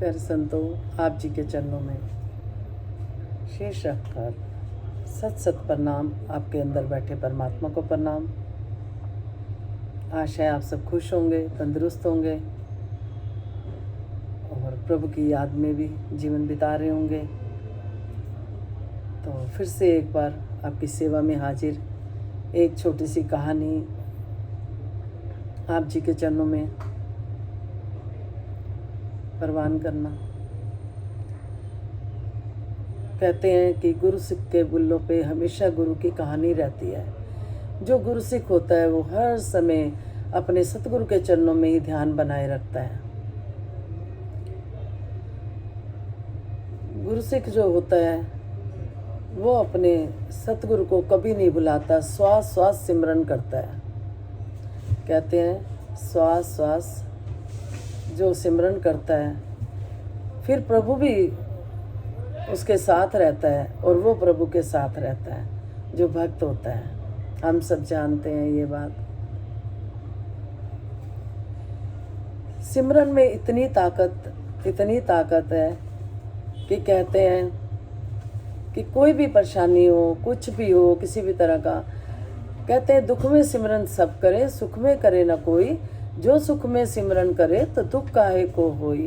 प्यारे संतों, आप जी के चरणों में शीश रखकर सत सत प्रणाम। आपके अंदर बैठे परमात्मा को प्रणाम। आशा है आप सब खुश होंगे, तंदुरुस्त होंगे और प्रभु की याद में भी जीवन बिता रहे होंगे। तो फिर से एक बार आपकी सेवा में हाजिर, एक छोटी सी कहानी आप जी के चरणों में परवान करना। कहते हैं कि गुरु सिख के बुल्लों पे हमेशा गुरु की कहानी रहती है। जो गुरु सिख होता है वो हर समय अपने सतगुरु के चरणों में ही ध्यान बनाए रखता है। गुरु सिख जो होता है वो अपने सतगुरु को कभी नहीं भुलाता, श्वास श्वास सिमरन करता है। कहते हैं श्वास श्वास जो सिमरन करता है, फिर प्रभु भी उसके साथ रहता है और वो प्रभु के साथ रहता है जो भक्त होता है। हम सब जानते हैं ये बात। सिमरन में इतनी ताकत है कि कहते हैं कि कोई भी परेशानी हो, कुछ भी हो, किसी भी तरह का, कहते हैं दुख में सिमरन सब करे, सुख में करे न कोई। जो सुख में सिमरन करे तो दुख काहे को होई।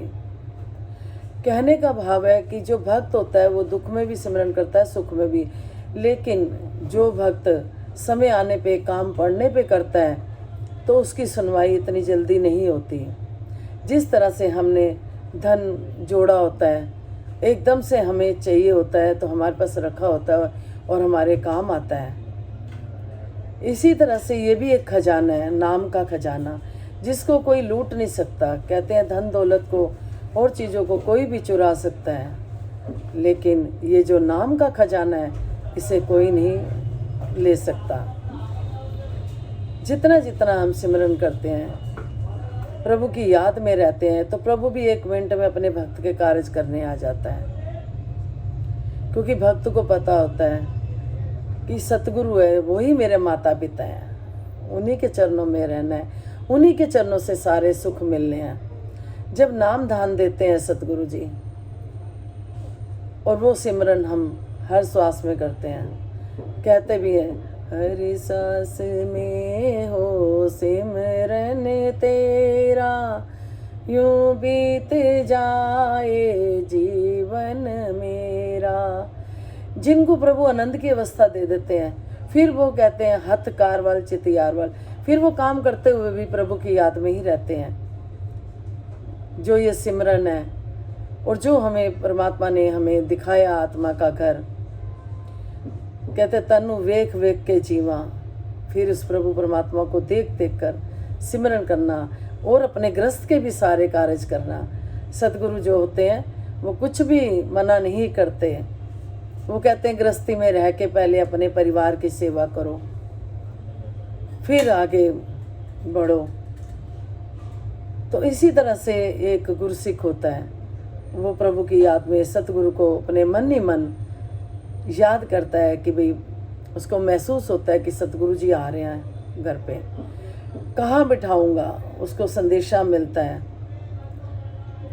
कहने का भाव है कि जो भक्त होता है वो दुख में भी सिमरन करता है, सुख में भी। लेकिन जो भक्त समय आने पे, काम पड़ने पे करता है तो उसकी सुनवाई इतनी जल्दी नहीं होती। जिस तरह से हमने धन जोड़ा होता है, एकदम से हमें चाहिए होता है तो हमारे पास रखा होता है और हमारे काम आता है। इसी तरह से ये भी एक खजाना है, नाम का खजाना, जिसको कोई लूट नहीं सकता। कहते हैं धन दौलत को और चीज़ों को कोई भी चुरा सकता है, लेकिन ये जो नाम का खजाना है इसे कोई नहीं ले सकता। जितना जितना हम सिमरन करते हैं, प्रभु की याद में रहते हैं, तो प्रभु भी एक मिनट में अपने भक्त के कार्य करने आ जाता है। क्योंकि भक्त को पता होता है कि सतगुरु है, वही मेरे माता पिता हैं, उन्हीं के चरणों में रहना है, उन्हीं के चरणों से सारे सुख मिलने हैं। जब नाम ध्यान देते हैं सतगुरु जी, और वो सिमरन हम हर श्वास में करते हैं, कहते भी हैं हर सांस में हो सिमरन तेरा, यूं बीत जाए जीवन मेरा। जिनको प्रभु आनंद की अवस्था दे देते हैं, फिर वो कहते हैं हथ कारवल चित यारवल, फिर वो काम करते हुए भी प्रभु की याद में ही रहते हैं। जो ये सिमरन है और जो हमें परमात्मा ने हमें दिखाया आत्मा का घर, कहते तनु वेख वेख के जीवा। फिर उस प्रभु परमात्मा को देख देख कर सिमरन करना और अपने गृहस्थ के भी सारे कार्य करना। सतगुरु जो होते हैं वो कुछ भी मना नहीं करते। वो कहते हैं गृहस्थी में रह के पहले अपने परिवार की सेवा करो, फिर आगे बढ़ो। तो इसी तरह से एक गुरु सिख होता है, वो प्रभु की याद में सतगुरु को अपने मन ही मन याद करता है कि भाई उसको महसूस होता है कि सतगुरु जी आ रहे हैं घर पे, कहाँ बिठाऊंगा। उसको संदेशा मिलता है,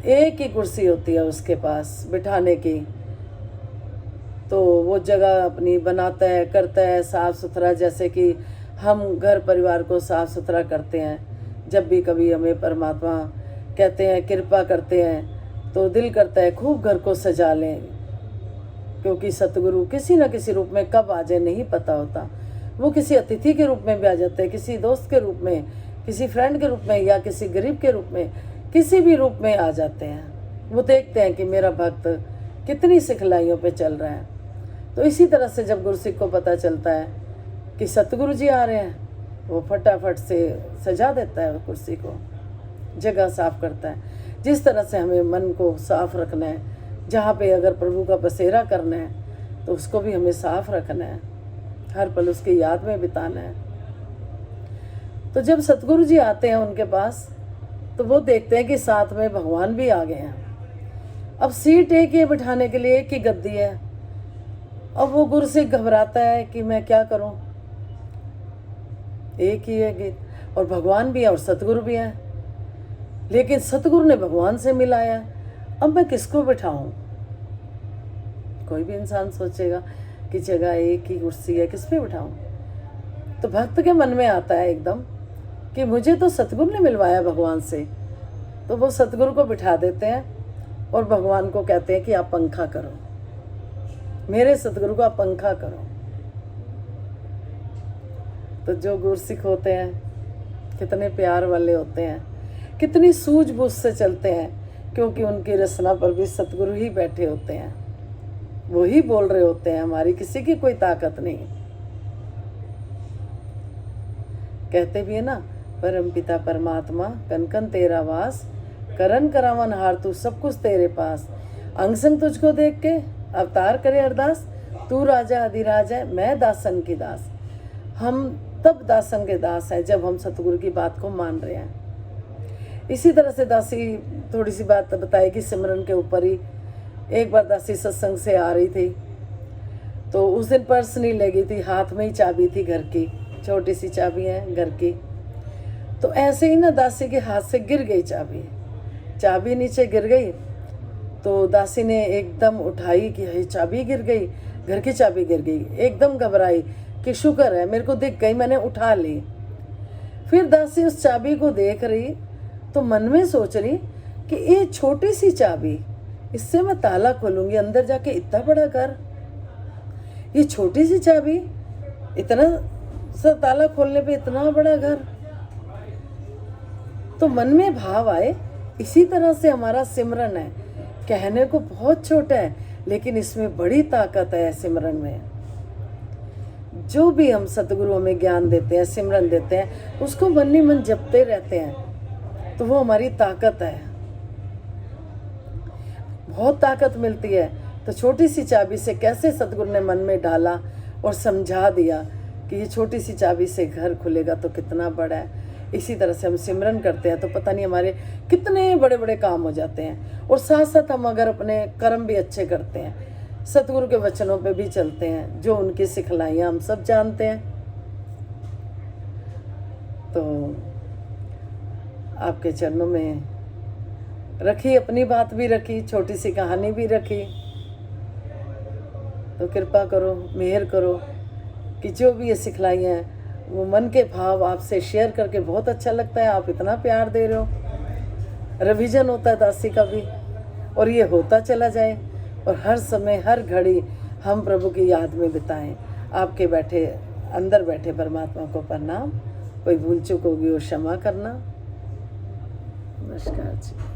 एक ही कुर्सी होती है उसके पास बिठाने की, तो वो जगह अपनी बनाता है, करता है साफ़ सुथरा, जैसे कि हम घर परिवार को साफ़ सुथरा करते हैं। जब भी कभी हमें परमात्मा कहते हैं, कृपा करते हैं, तो दिल करता है खूब घर को सजा लें, क्योंकि सतगुरु किसी न किसी रूप में कब आ जाए नहीं पता होता। वो किसी अतिथि के रूप में भी आ जाते हैं, किसी दोस्त के रूप में, किसी फ्रेंड के रूप में, या किसी गरीब के रूप में, किसी भी रूप में आ जाते हैं। वो देखते हैं कि मेरा भक्त कितनी सिखलाइयों पे चल रहा है। तो इसी तरह से जब गुरुसिख को पता चलता है कि सतगुरु जी आ रहे हैं, वो फटाफट से सजा देता है कुर्सी को, जगह साफ करता है। जिस तरह से हमें मन को साफ रखना है, जहाँ पे अगर प्रभु का बसेरा करना है तो उसको भी हमें साफ रखना है, हर पल उसकी याद में बिताना है। तो जब सतगुरु जी आते हैं उनके पास, तो वो देखते हैं कि साथ में भगवान भी आ गए हैं। अब सीट एक ही बिठाने के लिए, एक ही गद्दी है। अब वो गुरु से घबराता है कि मैं क्या करूं, एक ही है गीत, और भगवान भी है और सतगुरु भी है। लेकिन सतगुरु ने भगवान से मिलाया, अब मैं किसको बिठाऊं? कोई भी इंसान सोचेगा कि जगह एक ही कुर्सी है, किस पे बिठाऊं? तो भक्त के मन में आता है एकदम कि मुझे तो सतगुरु ने मिलवाया भगवान से, तो वो सतगुरु को बिठा देते हैं और भगवान को कहते हैं कि आप पंखा करो, मेरे सतगुरु को आप पंखा करो। तो जो गुरसिख होते हैं कितने प्यार वाले होते हैं, कितनी सूझबूझ से चलते हैं, क्योंकि उनकी रचना पर भी सतगुरु ही बैठे होते हैं, वो ही बोल रहे होते हैं, हमारी किसी की कोई ताकत नहीं। कहते भी है ना, परम पिता परमात्मा कन कन तेरा वास, करन करावन हार तू सब कुछ तेरे पास, अंग संग तुझको देख के अवतार करे अरदास, तू राजा अधिराज है मैं दासन की दास। हम तब दासन के दास हैं जब हम सतगुरु की बात को मान रहे हैं। इसी तरह से दासी थोड़ी सी बात बताएगी सिमरन के ऊपर ही। एक बार दासी सत्संग से आ रही थी, तो उस दिन पर्स नहीं ले गई थी, हाथ में ही चाबी थी घर की, छोटी सी चाबी है घर की। तो ऐसे ही ना दासी के हाथ से गिर गई चाबी नीचे गिर गई। तो दासी ने एकदम उठाई कि ये चाबी गिर गई, घर की चाबी गिर गई। एकदम घबराई कि शुक्र है मेरे को दिख गई, मैंने उठा ली। फिर दासी उस चाबी को देख रही तो मन में सोच रही कि ये छोटी सी चाबी, इससे मैं ताला खोलूंगी, अंदर जाके इतना बड़ा घर, ये छोटी सी चाबी इतना सा ताला खोलने पे इतना बड़ा घर। तो मन में भाव आए, इसी तरह से हमारा सिमरन है, कहने को बहुत छोटा है लेकिन इसमें बड़ी ताकत है सिमरन में। जो भी हम सतगुरु हमें ज्ञान देते हैं, सिमरन देते हैं, उसको मन ही मन जपते रहते हैं, तो वो हमारी ताकत है, बहुत ताकत मिलती है। तो छोटी सी चाबी से कैसे सतगुरु ने मन में डाला और समझा दिया कि ये छोटी सी चाबी से घर खुलेगा तो कितना बड़ा है। इसी तरह से हम सिमरन करते हैं तो पता नहीं हमारे कितने बड़े बड़े काम हो जाते हैं। और साथ साथ हम अगर अपने कर्म भी अच्छे करते हैं, सतगुरु के वचनों पे भी चलते हैं, जो उनकी सिखलाइयाँ हम सब जानते हैं, तो आपके चरणों में रखी, अपनी बात भी रखी, छोटी सी कहानी भी रखी। तो कृपा करो, मेहर करो कि जो भी ये सिखलाइयाँ हैं वो मन के भाव आपसे शेयर करके बहुत अच्छा लगता है। आप इतना प्यार दे रहे हो, रिवीजन होता है दासी का भी, और ये होता चला जाए, और हर समय हर घड़ी हम प्रभु की याद में बिताएं। आपके बैठे अंदर बैठे परमात्मा को प्रणाम। कोई भूल चूक होगी वो क्षमा करना। नमस्कार जी।